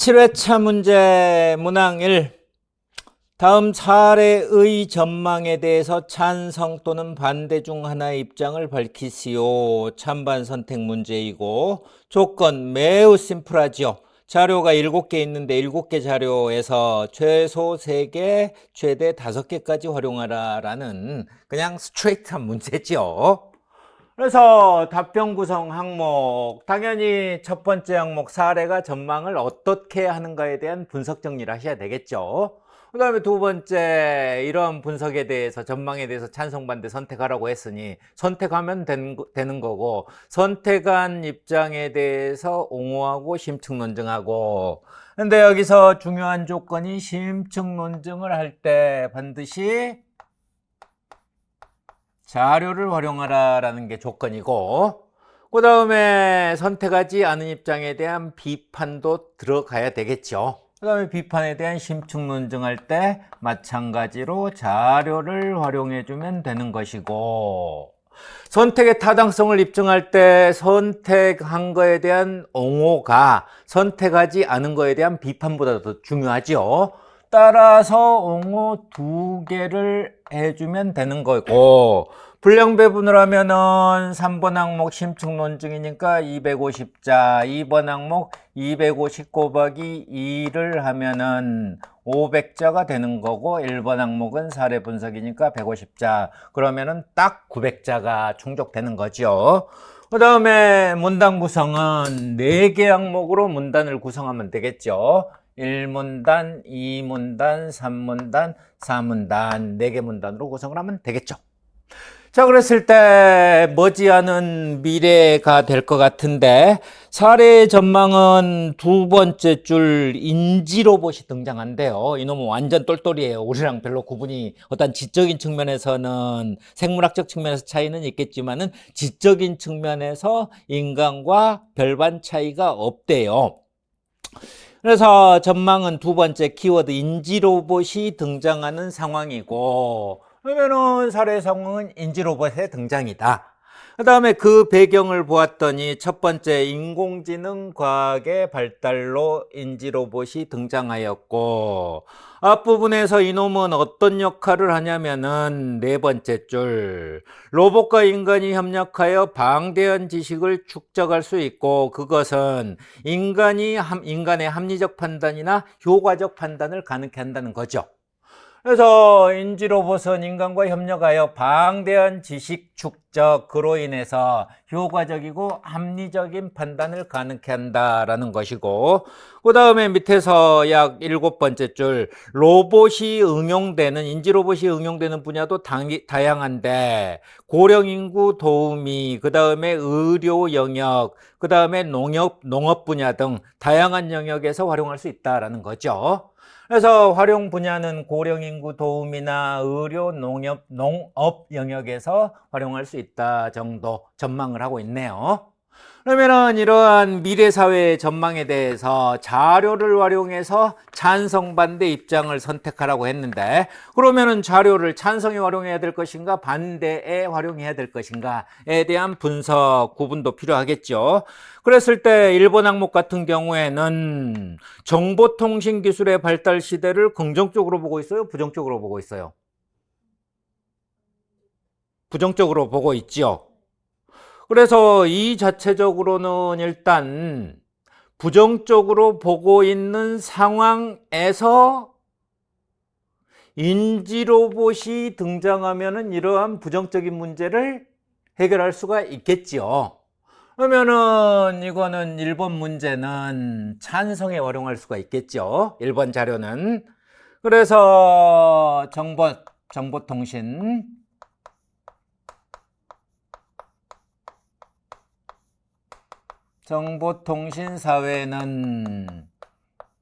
7회차 문제 문항 1. 다음 사례의 전망에 대해서 찬성 또는 반대 중 하나의 입장을 밝히시오. 찬반 선택 문제이고 조건 매우 심플하지요. 자료가 7개 있는데 7개 자료에서 최소 3개, 최대 5개까지 활용하라 라는 그냥 스트레이트한 문제지요. 그래서 답변 구성 항목, 당연히 첫 번째 항목 사례가 전망을 어떻게 하는가에 대한 분석 정리를 하셔야 되겠죠. 그 다음에 두 번째, 이런 분석에 대해서, 전망에 대해서 찬성 반대 선택하라고 했으니 선택하면 되는 거고, 선택한 입장에 대해서 옹호하고 심층 논증하고. 근데 여기서 중요한 조건이 심층 논증을 할 때 반드시 자료를 활용하라 라는 게 조건이고, 그 다음에 선택하지 않은 입장에 대한 비판도 들어가야 되겠죠. 그 다음에 비판에 대한 심층 논증할 때 마찬가지로 자료를 활용해 주면 되는 것이고, 선택의 타당성을 입증할 때 선택한 거에 대한 옹호가 선택하지 않은 거에 대한 비판보다 더 중요하죠. 따라서 옹호 2개를 해주면 되는 거고, 분량 배분을 하면은 3번 항목 심층 논증이니까 250자, 2번 항목 250 곱하기 2를 하면은 500자가 되는 거고, 1번 항목은 사례 분석이니까 150자, 그러면은 딱 900자가 충족되는 거죠. 그 다음에 문단 구성은 4개 항목으로 문단을 구성하면 되겠죠. 1문단, 2문단, 3문단, 4문단, 4개 문단으로 구성을 하면 되겠죠. 자, 그랬을 때 머지않은 미래가 될 것 같은데, 사례 전망은 두 번째 줄 인지 로봇이 등장한대요. 이놈은 완전 똘똘이에요. 우리랑 별로 구분이, 어떤 지적인 측면에서는, 생물학적 측면에서 차이는 있겠지만은 지적인 측면에서 인간과 별반 차이가 없대요. 그래서 전망은 두 번째 키워드 인지 로봇이 등장하는 상황이고, 그러면은 사례 상황은 인지 로봇의 등장이다. 그 다음에 그 배경을 보았더니 첫 번째 인공지능 과학의 발달로 인지 로봇이 등장하였고, 앞부분에서 이놈은 어떤 역할을 하냐면은 네 번째 줄, 로봇과 인간이 협력하여 방대한 지식을 축적할 수 있고, 그것은 인간의 합리적 판단이나 효과적 판단을 가능케 한다는 거죠. 그래서 인지 로봇은 인간과 협력하여 방대한 지식 축적, 그로 인해서 효과적이고 합리적인 판단을 가능케 한다라는 것이고, 그 다음에 밑에서 약 7번째 줄, 인지 로봇이 응용되는 분야도 다양한데, 고령 인구 도우미, 그 다음에 의료 영역, 그 다음에 농업 분야 등 다양한 영역에서 활용할 수 있다라는 거죠. 그래서 활용 분야는 고령 인구 도움이나 의료, 농업 영역에서 활용할 수 있다 정도 전망을 하고 있네요. 그러면은 이러한 미래 사회의 전망에 대해서 자료를 활용해서 찬성 반대 입장을 선택하라고 했는데, 그러면은 자료를 찬성에 활용해야 될 것인가 반대에 활용해야 될 것인가에 대한 분석 구분도 필요하겠죠. 그랬을 때 1번 항목 같은 경우에는 정보통신 기술의 발달 시대를 긍정적으로 보고 있어요, 부정적으로 보고 있어요? 부정적으로 보고 있죠. 그래서 이 자체적으로는 일단 부정적으로 보고 있는 상황에서 인지 로봇이 등장하면은 이러한 부정적인 문제를 해결할 수가 있겠지요. 그러면은 이거는 1번 문제는 찬성에 활용할 수가 있겠죠. 1번 자료는. 그래서 정보통신 사회는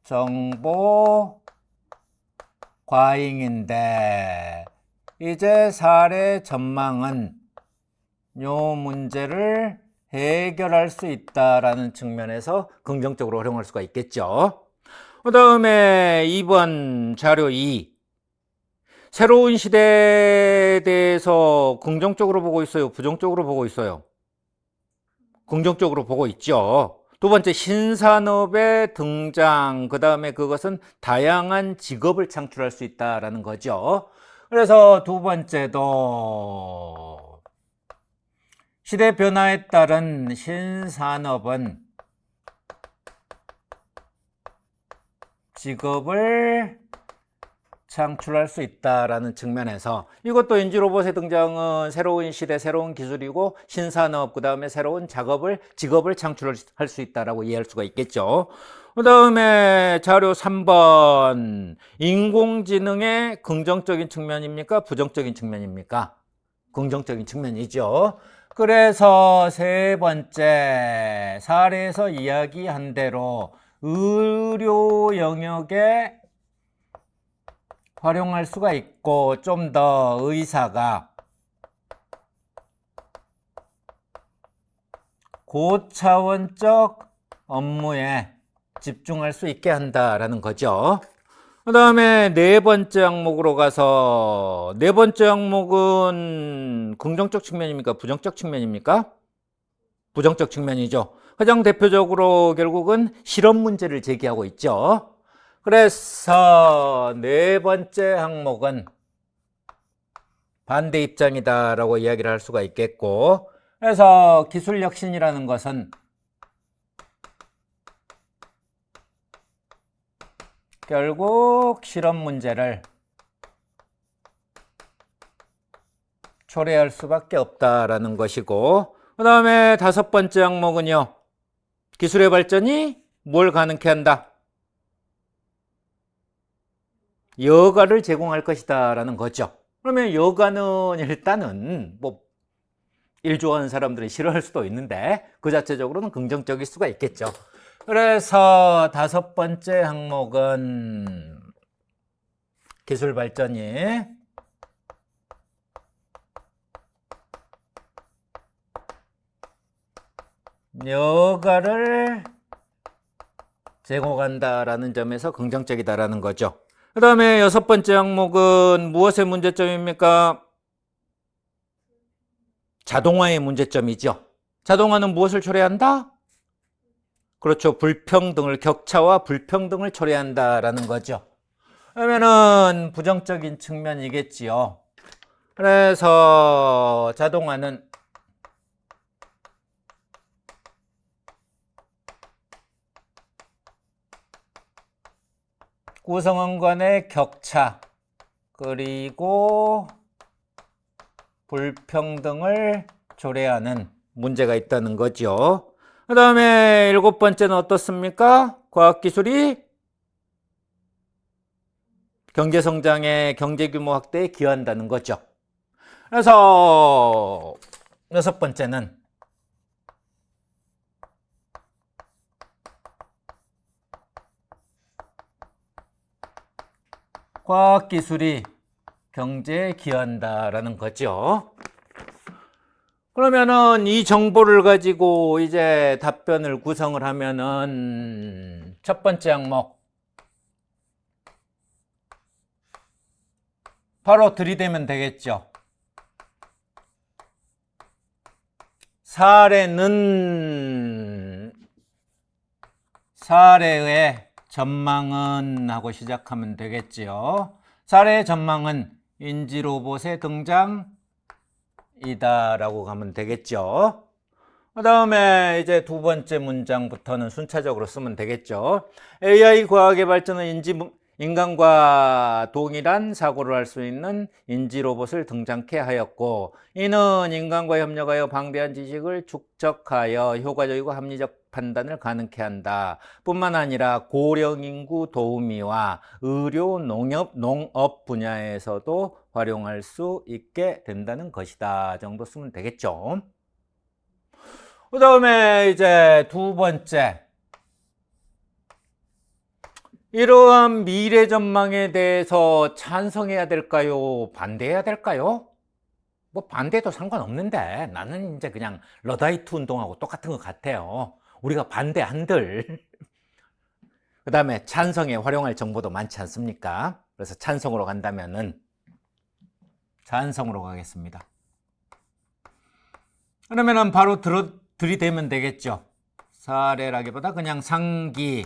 정보 과잉인데, 이제 사례 전망은 요 문제를 해결할 수 있다라는 측면에서 긍정적으로 활용할 수가 있겠죠. 그 다음에 2번 자료 2. 새로운 시대에 대해서 긍정적으로 보고 있어요, 부정적으로 보고 있어요? 긍정적으로 보고 있죠. 두 번째, 신산업의 등장. 그 다음에 그것은 다양한 직업을 창출할 수 있다라는 거죠. 그래서 두 번째도 시대 변화에 따른 신산업은 직업을 창출할 수 있다라는 측면에서 이것도 인지로봇의 등장은 새로운 시대, 새로운 기술이고 신산업, 그 다음에 새로운 직업을 창출할 수 있다라고 이해할 수가 있겠죠. 그 다음에 자료 3번. 인공지능의 긍정적인 측면입니까? 부정적인 측면입니까? 긍정적인 측면이죠. 그래서 세 번째, 사례에서 이야기한 대로 의료 영역에 활용할 수가 있고, 좀 더 의사가 고차원적 업무에 집중할 수 있게 한다라는 거죠. 그 다음에 네 번째 항목으로 가서, 네 번째 항목은 긍정적 측면입니까? 부정적 측면입니까? 부정적 측면이죠. 가장 대표적으로 결국은 실험 문제를 제기하고 있죠. 그래서 네 번째 항목은 반대 입장이다라고 이야기를 할 수가 있겠고, 그래서 기술 혁신이라는 것은 결국 실험 문제를 초래할 수밖에 없다라는 것이고, 그 다음에 다섯 번째 항목은요, 기술의 발전이 뭘 가능케 한다? 여가를 제공할 것이다 라는 거죠. 그러면 여가는 일단은 뭐 일 좋아하는 사람들이 싫어할 수도 있는데 그 자체적으로는 긍정적일 수가 있겠죠. 그래서 다섯 번째 항목은 기술 발전이 여가를 제공한다라는 점에서 긍정적이다라는 거죠. 그 다음에 여섯 번째 항목은 무엇의 문제점입니까? 자동화의 문제점이죠. 자동화는 무엇을 초래한다? 그렇죠. 불평등을, 격차와 불평등을 초래한다라는 거죠. 그러면은 부정적인 측면이겠지요. 그래서 자동화는 구성원 간의 격차 그리고 불평등을 초래하는 문제가 있다는 거죠. 그 다음에 일곱 번째는 어떻습니까? 과학기술이 경제성장에 경제규모 확대에 기여한다는 거죠. 그래서 여섯 번째는 과학기술이 경제에 기여한다라는 거죠. 그러면은 이 정보를 가지고 이제 답변을 구성을 하면은 첫 번째 항목 바로 들이대면 되겠죠. 사례의 전망은 하고 시작하면 되겠지요. 사례의 전망은 인지로봇의 등장이다라고 가면 되겠죠. 그 다음에 이제 두 번째 문장부터는 순차적으로 쓰면 되겠죠. AI 과학의 발전은 인간과 동일한 사고를 할 수 있는 인지로봇을 등장케 하였고, 이는 인간과 협력하여 방대한 지식을 축적하여 효과적이고 합리적 판단을 가능케 한다. 뿐만 아니라 고령 인구 도우미와 의료, 농업 분야에서도 활용할 수 있게 된다는 것이다 정도 쓰면 되겠죠. 그 다음에 이제 두 번째, 이러한 미래 전망에 대해서 찬성해야 될까요? 반대해야 될까요? 뭐 반대해도 상관없는데 나는 이제 그냥 러다이트 운동하고 똑같은 것 같아요. 우리가 반대 한들. 그 다음에 찬성에 활용할 정보도 많지 않습니까? 그래서 찬성으로 간다면은 찬성으로 가겠습니다. 그러면은 바로 들이대면 되겠죠. 사례라기보다 그냥 상기